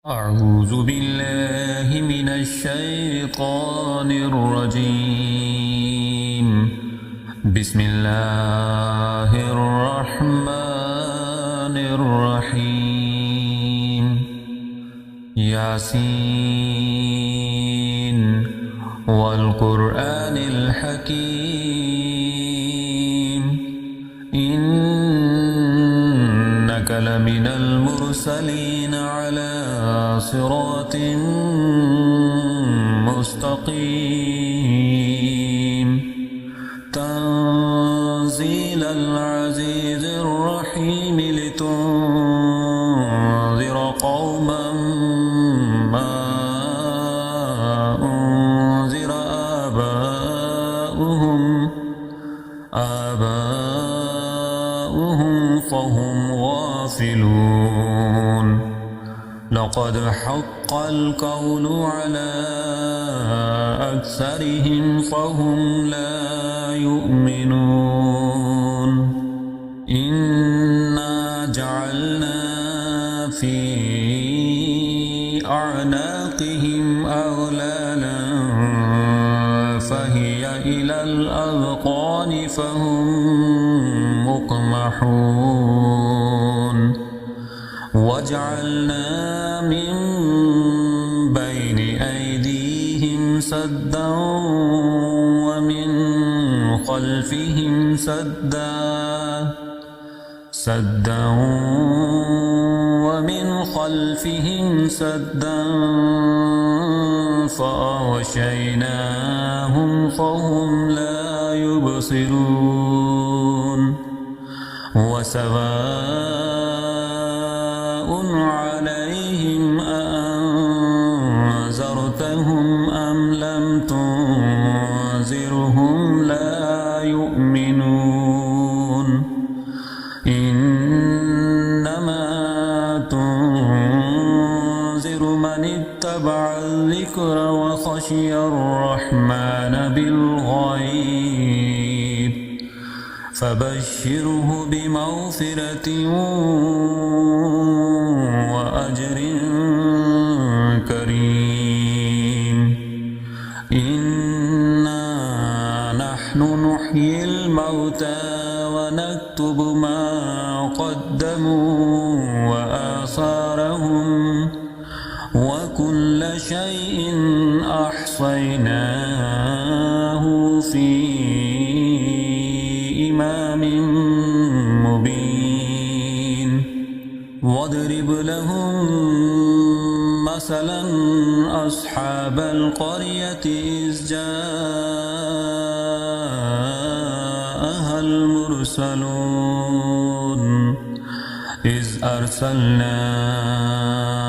أعوذ بالله من الشيطان الرجيم. بسم الله الرحمن الرحيم. ياسين والقرآن الحكيم إنك لمن المرسلين على صراط مستقيم تنزيل العزيز الرحيم لتنذر قوما ما أنذر آباؤهم فهم غافلون. لقد حق القول على أكثرهم فهم لا يؤمنون. إنا جعلنا في أعناقهم أغلالا فهي إلى الأذقان فهم مقمحون. وجعلنا من بين أيديهم سدا ومن خلفهم سدا فأغشيناهم فهم لا يبصرون. وسواء عليهم أأنذرتهم أم لم تنذرهم لا يؤمنون. إنما تنذر من اتبع الذكر وخشي الرحمن بالغيب فبشره بمغفرة وأجر كريم. إنا نحن نحيي الموتى ونكتب ما قدموا وآثارهم وكل شيء أحصيناه في إمام مبين. واضرب لهم مثلا أصحاب القرية إذ جاءها المرسلون إذ أرسلنا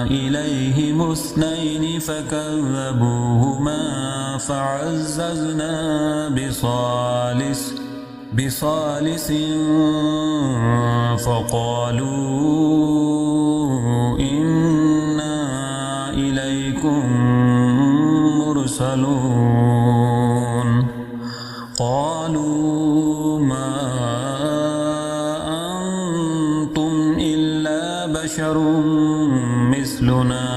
إليهم اثنين فكذبوهما فعززنا بثالث فقالوا إنا إليكم مرسلون. قالوا ما أنتم إلا بشر مثلنا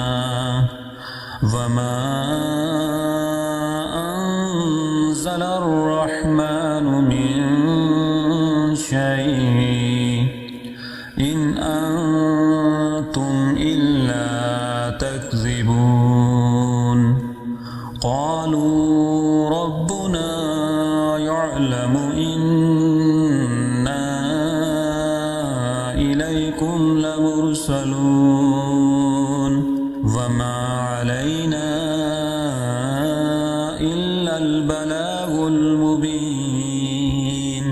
وما أنزل الرحمن من شيء إن أنتم إلا تكذبون. قالوا ربنا يعلم إنا إليكم لمرسلون وما علينا إلا البلاغ المبين.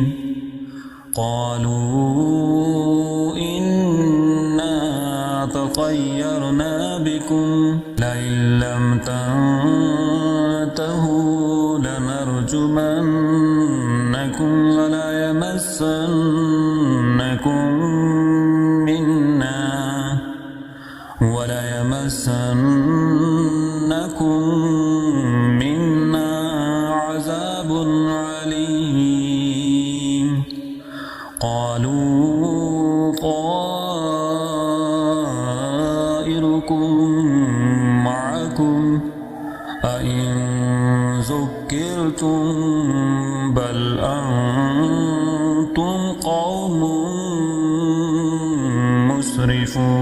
قالوا إنا تطيرنا بكم لئن لم تنتهوا لنرجمنكم وليمسنكم منا عذاب عليم. قالوا طائركم معكم أئن ذكرتم بل أنتم قوم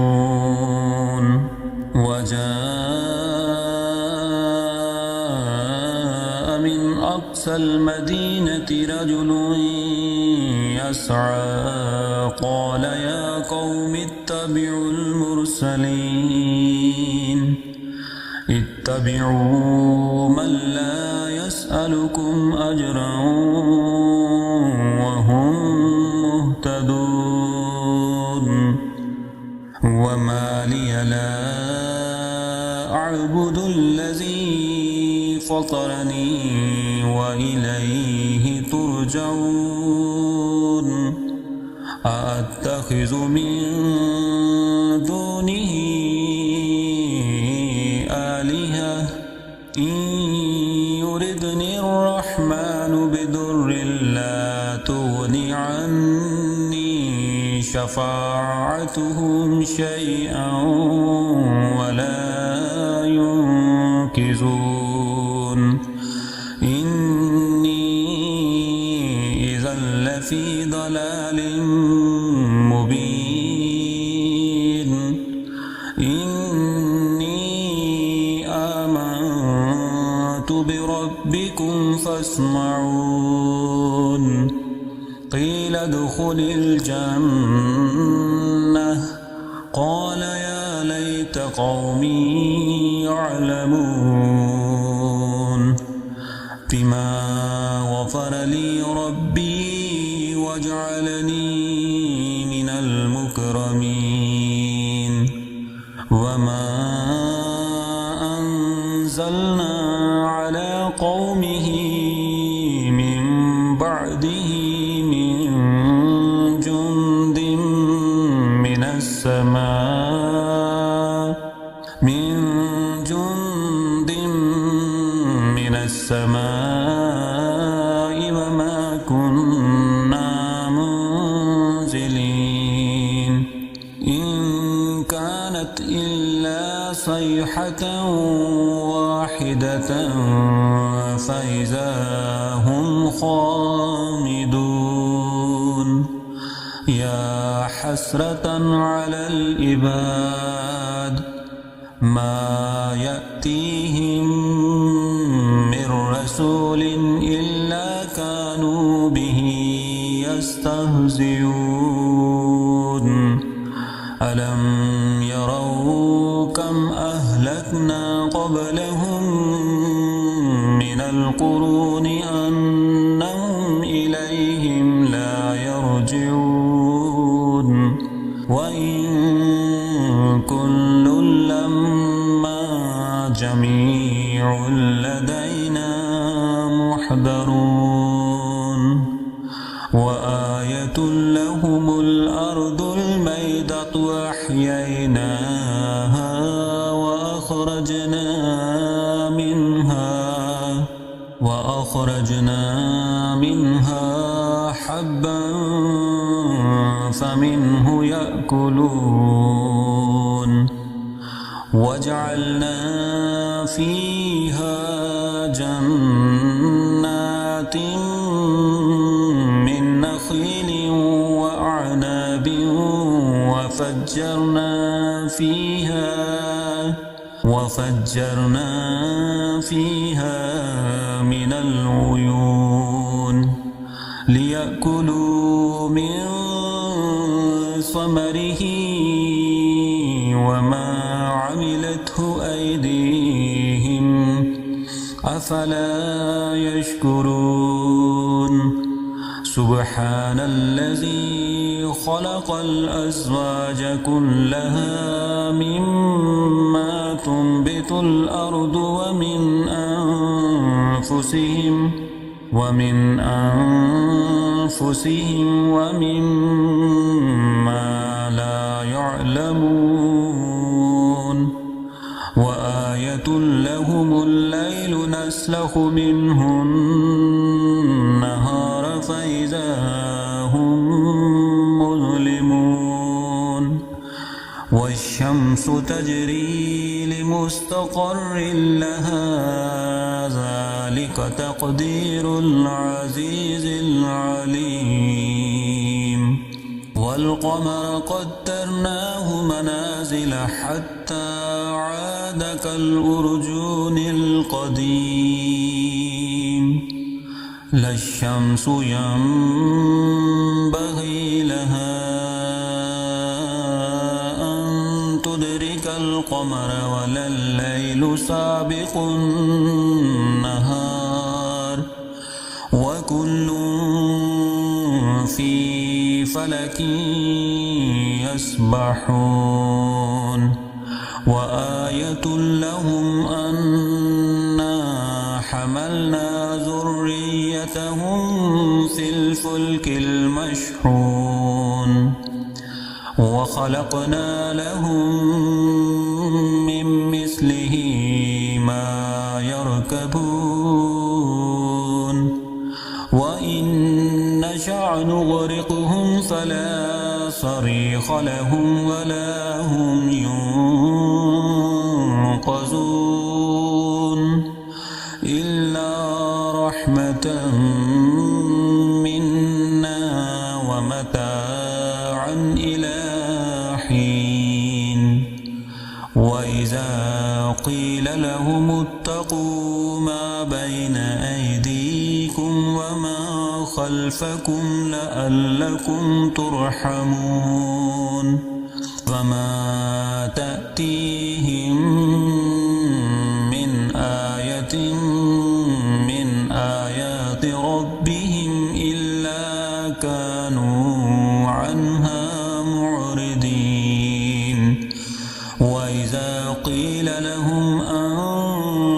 مسرفون وجاء من أقصى المدينة رجل يسعى قال يا قوم اتبعوا المرسلين اتبعوا من لا يسألكم أجرا وهم مهتدون وما لي لا أعبد الذي فطرني وإليه ترجعون أأتخذ من دونه آلهة إن يردني الرحمن بضر لا تغن عني شفاعتهم شيئا ولا ينقذون إني إذا لفي ضلال مبين إني آمنت بربكم فاسمعون قيل ادخل الجنة قال يا ليت قومي يعلمون بما غفر لي ربي وجعلني من المكرمين وما أنزلنا على قومه من بعده من جند من السماء وما كنا منزلين إن كانت إلا صيحة واحدة فإذا هم خامدون يا حسرة على العباد ما يأتيهم من رسول إلا كانوا به يستهزئون ألم يروا كم أهلكنا قبلهم من القرون أنهم إليهم لا يرجعون وإن كل لما جميع لدينا محضرون وآية لهم الأرض الميدة أحييناها وأخرجنا منها حبا فمنه يأكلون وجعلنا فيها جنات من نخيل وأعناب وفجرنا فيها من العيون ليأكلوا من ثمره وما عملته أيديهم أفلا يشكرون سبحان الذي خلق الأزواج كلها مما تنبت الأرض ومن أنفسهم ومما لا يعلمون وآية لهم الليل نسلخ منه النهار فإذا هم مظلمون والشمس تجري مستقر لها ذلك تقدير العزيز العليم والقمر قدرناه منازل حتى عاد كالأرجون القديم لا الشمس ينبغي لها أن تدرك القمر ولا الليل سابق النهار وكل في فلك يسبحون وآية لهم أنا حملنا ذريتهم في الفلك المشحون وخلقنا لهم من مثله ما يركبون وإن نشأ نغرقهم فلا صريخ لهم ولا هم ينقذون إلا رحمة منا ومتاعا إلى حين وإذا قيل لهم اتقوا ما بين أيديكم وما خلفكم لعلكم ترحمون فما تأتيهم من آية من آيات ربهم إلا كانوا عنها معرضين وإذا قيل لهم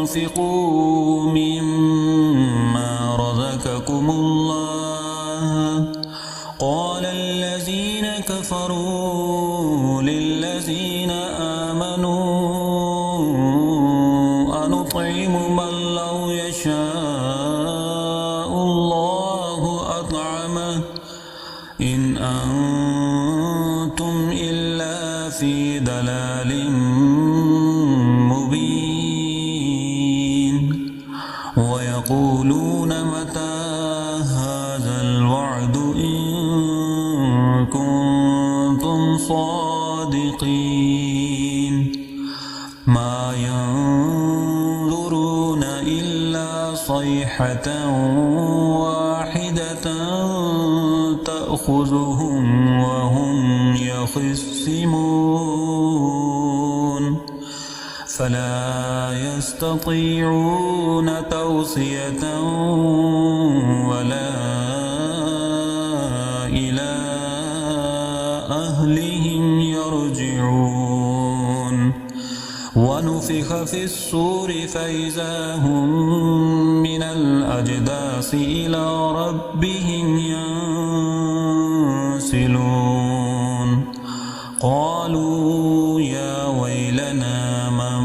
أنفقوا مما رزقكم الله قال الذين كفروا للذين آمنوا أنطعم من لو يشاء الله أطعمه إن أنتم إلا في ضلال مبين ويقولون متى هذا الوعد إن كنتم صادقين ما ينظرون إلا صيحة واحدة تأخذهم وهم يخصمون فلا يستطيعون توصية ولا إلى أهلهم يرجعون ونفخ في الصور فإذا هم من الأجداث إلى ربهم ينسلون قالوا يا ويلنا من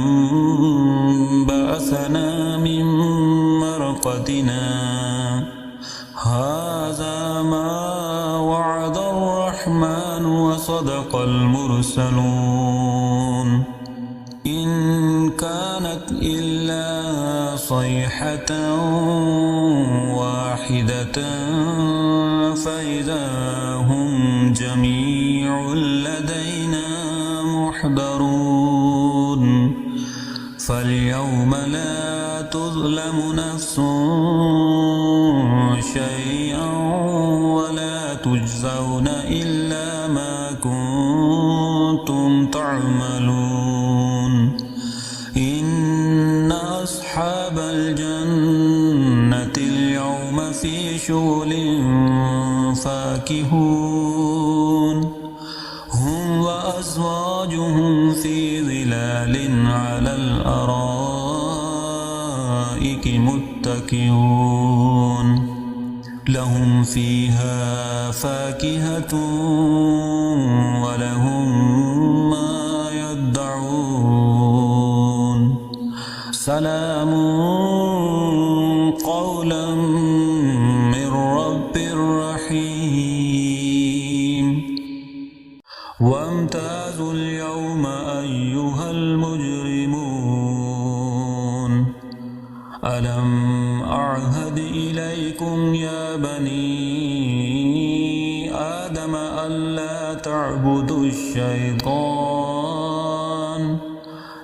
بعثنا من مرقدنا هذا ما وعد الرحمن وصدق المرسلون إن كانت إلا صيحة واحدة فإذا هم جميع لدينا محضرون فاليوم لا تظلم نفس شيئا ولا تجزون إلا ما كنتم تعملون إن أصحاب الجنة اليوم في شغل فاكهون هم وأزواجهم في ظلال على الأرائك متكئون لهم فيها فاكهة ولهم ما يدعون سلام قولا من رب رحيم وامتازوا اليوم أيها المجرمون ألم أعهد إليكم يا بني آدم ألا تعبدوا الشيطان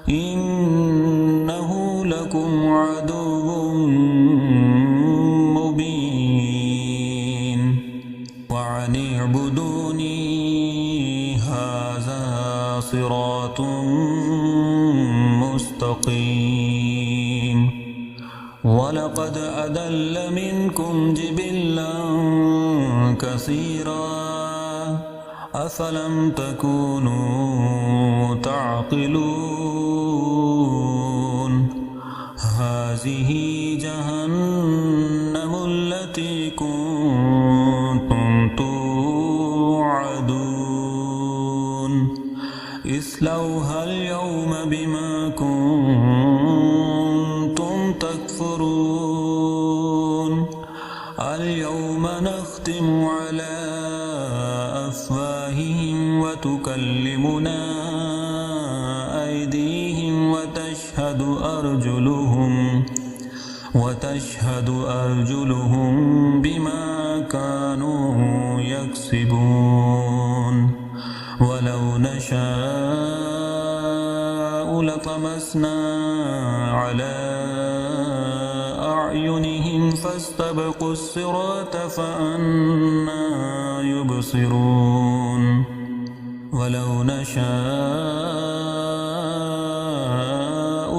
إنه لكم عدو مبين وأن اعبدوني هذا صراط مستقيم ولقد أضل منكم جبلا كثيرا أفلم تكونوا تعقلون هذه جهنم التي كنتم توعدون اصلوها اليوم بما كنتم تكفرون اليوم نختم على أفواههم وتكلمنا أيديهم وتشهد أرجلهم بما كانوا يكسبون ولو نشاء لطمسنا على أعينهم فاستبقوا الصراط فأنى يبصرون ولو نشاء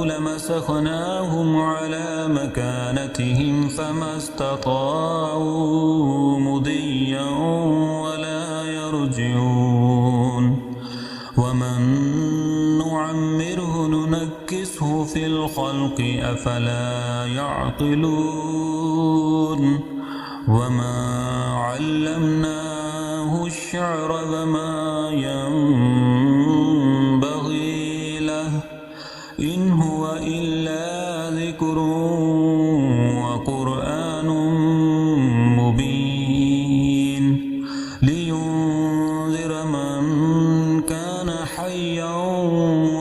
لمسخناهم على مكانتهم فما استطاعوا مضيا ولا يرجعون ومن نعمره ننكسه في الخلق أفلا يعقلون وما علمناه الشعر وما ينبغي له إن هو إلا ذكر وقرآن مبين لينذر من كان حيا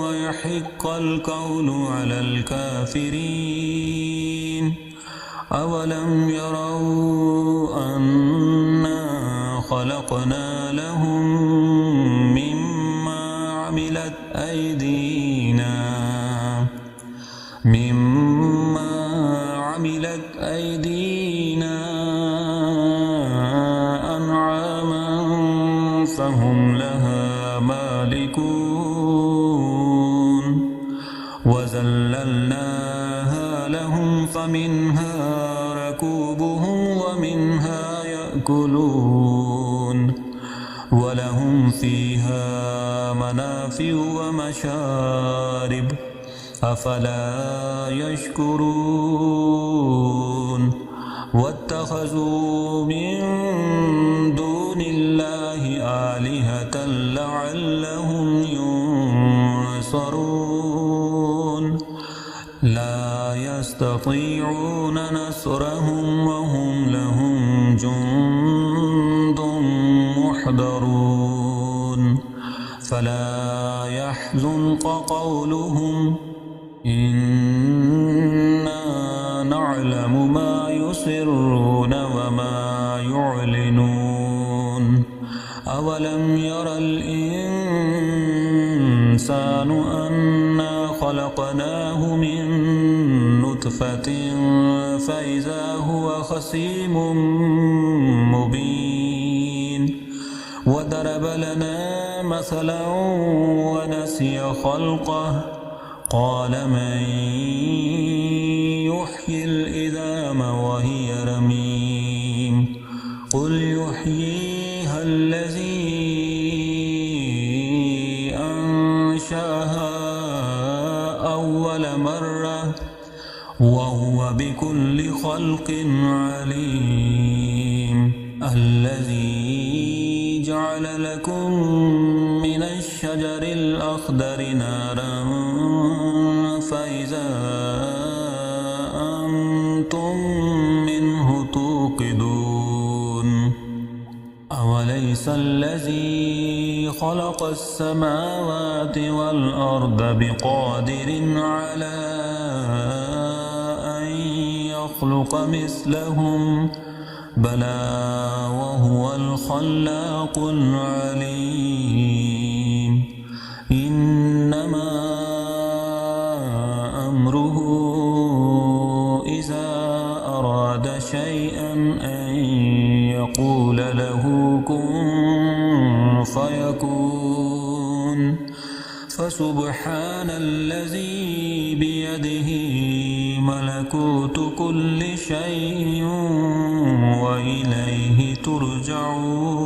ويحق القول على الكافرين أولم يروا أنا خلقنا لهم مما عملت أيدينا أنعاما فهم لها مالكون وذللناها لهم فمنها ركوبهم ومنها يأكلون ولهم فيها منافع ومشارب أفلا يشكرون واتخذوا من دون الله آلهة لعلهم ينصرون لا يستطيعون نصرهم وهم لهم جند محضرون فلا يحزنك قولهم إنا نعلم ما يسرون وما يعلنون أولم ير الإنسان أنا خلقناه من نطفة فإذا هو خصيم مبين وضرب لنا مثلا ونسي خلقه قال من يحيي العظام وهي رميم قل يحييها الذي أنشأها أول مرة وهو بكل خلق عليم الذي جعل لكم من الشجر الأخضر نارا فإذا أنتم منه توقدون أوليس الذي خلق السماوات والأرض بقادر على أن يخلق مثلهم بلى وهو الخلاق العليم إنما أمره إذا أراد شيئا أن يقول له كن فيكون فسبحان الذي بيده ملكوت كل شيء وإليه ترجعون